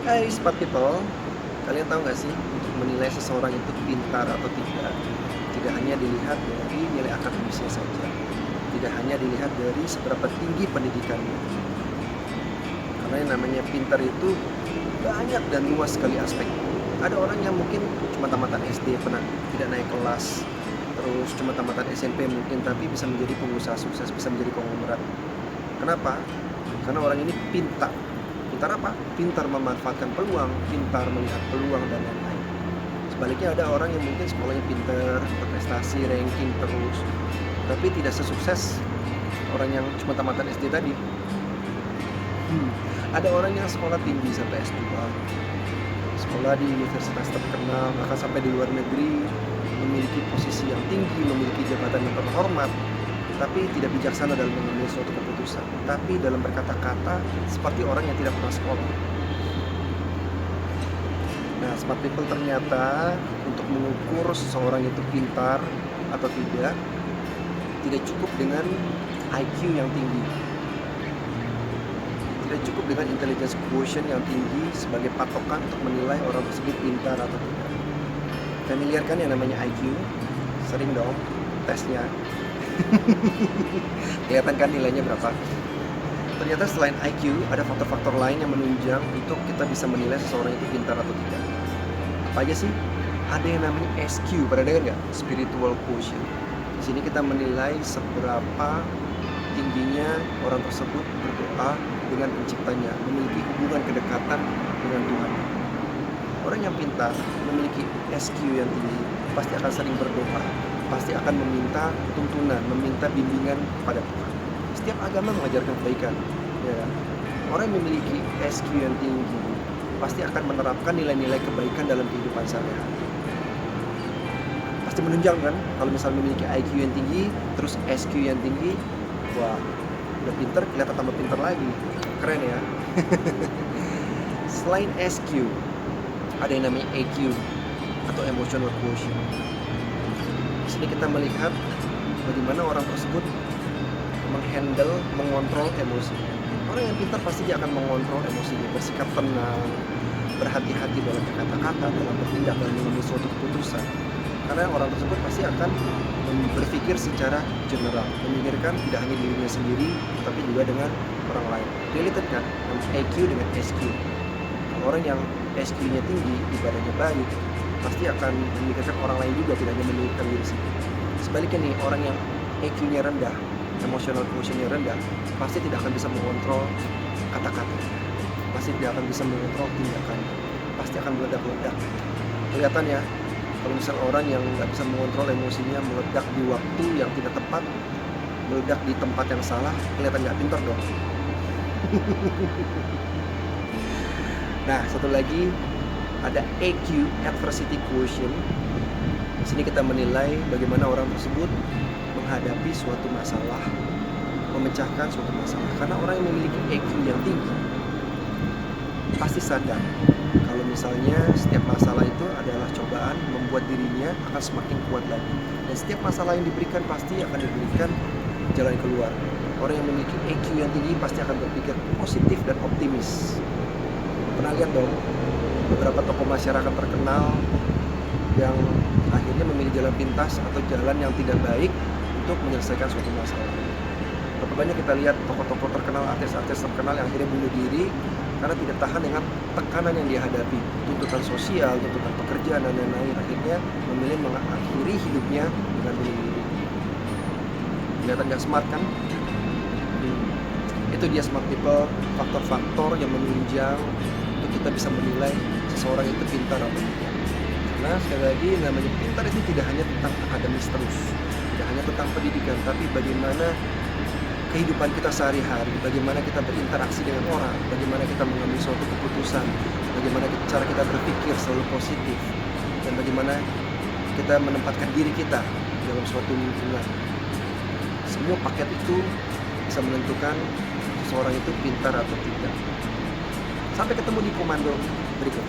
Hai smart people, kalian tahu nggak sih untuk menilai seseorang itu pintar atau tidak hanya dilihat dari nilai akademisnya saja, tidak hanya dilihat dari seberapa tinggi pendidikannya. Karena yang namanya pintar itu banyak dan luas sekali aspek. Ada orang yang mungkin cuma tamatan SD pernah tidak naik kelas, terus cuma tamatan SMP mungkin tapi bisa menjadi pengusaha sukses, bisa menjadi konglomerat. Kenapa? Karena orang ini pintar. Pintar apa? Pintar memanfaatkan peluang, pintar melihat peluang dan lain-lain. Sebaliknya ada orang yang mungkin sekolahnya pintar, berprestasi, ranking terus, tapi tidak sesukses orang yang cuma tamatan SD tadi. Ada orang yang sekolah tinggi sampai S2, sekolah di universitas terkenal, bahkan sampai di luar negeri, memiliki posisi yang tinggi, memiliki jabatan yang terhormat, tapi tidak bijaksana dalam mengambil suatu keputusan, tapi dalam berkata-kata seperti orang yang tidak pernah sekolah. Nah, smart people ternyata untuk mengukur seseorang itu pintar atau tidak cukup dengan IQ yang tinggi, tidak cukup dengan intelligence quotient yang tinggi sebagai patokan untuk menilai orang tersebut pintar atau tidak. Familiar kan yang namanya IQ? Sering dong tesnya. Kelihatan kan nilainya berapa? Ternyata selain IQ, ada faktor-faktor lain yang menunjang untuk kita bisa menilai seseorang itu pintar atau tidak. Apa aja sih? Ada yang namanya SQ, pernah dengar nggak? Spiritual quotient. Di sini kita menilai seberapa tingginya orang tersebut berdoa dengan penciptanya, memiliki hubungan kedekatan dengan Tuhan. Orang yang pintar memiliki SQ yang tinggi, pasti akan sering berdoa, pasti akan meminta tuntunan, meminta bimbingan pada Tuhan. Setiap agama mengajarkan kebaikan, ya kan? Orang yang memiliki SQ yang tinggi pasti akan menerapkan nilai-nilai kebaikan dalam kehidupan sehari-hari. Pasti menunjang kan? Kalau misalnya memiliki IQ yang tinggi, terus SQ yang tinggi, wah, udah pintar, kelihatan tambah pintar lagi. Keren ya. Selain SQ, ada yang namanya EQ atau emotional quotient. Di sini kita melihat bagaimana orang tersebut menghandle, mengontrol emosi. Orang yang pintar pasti dia akan mengontrol emosinya, bersikap tenang, berhati-hati dalam kata-kata, dalam bertindak, dalam mengambil suatu keputusan. Karena orang tersebut pasti akan berpikir secara general, memikirkan tidak hanya dirinya sendiri, tapi juga dengan orang lain. Related kan, EQ dengan SQ. Orang yang SQ-nya tinggi, ibadahnya baik, pasti akan memikirkan orang lain juga, tidak hanya memikirkan diri sendiri. Sebaliknya nih, orang yang EQ-nya rendah, emotional quotient-nya rendah, pasti tidak akan bisa mengontrol kata-kata, pasti tidak akan bisa mengontrol tindakan, pasti akan meledak-ledak. Kelihatan ya, kalau misal orang yang nggak bisa mengontrol emosinya, meledak di waktu yang tidak tepat, meledak di tempat yang salah, kelihatan nggak pintar dong. Nah, satu lagi ada AQ, adversity quotient. Di sini kita menilai bagaimana orang tersebut menghadapi suatu masalah, memecahkan suatu masalah. Karena orang yang memiliki EQ yang tinggi pasti sadar kalau misalnya setiap masalah itu adalah cobaan, membuat dirinya akan semakin kuat lagi. Dan setiap masalah yang diberikan pasti akan diberikan jalan keluar. Orang yang memiliki EQ yang tinggi pasti akan berpikir positif dan optimis. Pernah lihat dong beberapa tokoh masyarakat terkenal yang akhirnya memilih jalan pintas atau jalan yang tidak baik untuk menyelesaikan suatu masalah. Berapa banyak kita lihat tokoh-tokoh terkenal, artis-artis terkenal yang akhirnya bunuh diri karena tidak tahan dengan tekanan yang dihadapi, tuntutan sosial, tuntutan pekerjaan dan lain-lain. Akhirnya memilih mengakhiri hidupnya dengan bunuh diri. Kelihatan gak smart kan? Itu dia smart people, faktor-faktor yang menunjang untuk kita bisa menilai seseorang itu pintar atau tidak. Nah, sekali lagi namanya pintar itu tidak hanya tentang akademis terus, tidak hanya tentang pendidikan, tapi bagaimana kehidupan kita sehari-hari, bagaimana kita berinteraksi dengan orang, bagaimana kita mengambil suatu keputusan, bagaimana cara kita berpikir selalu positif, dan bagaimana kita menempatkan diri kita dalam suatu lingkungan. Semua paket itu bisa menentukan seseorang itu pintar atau tidak. Sampai ketemu di komando berikut.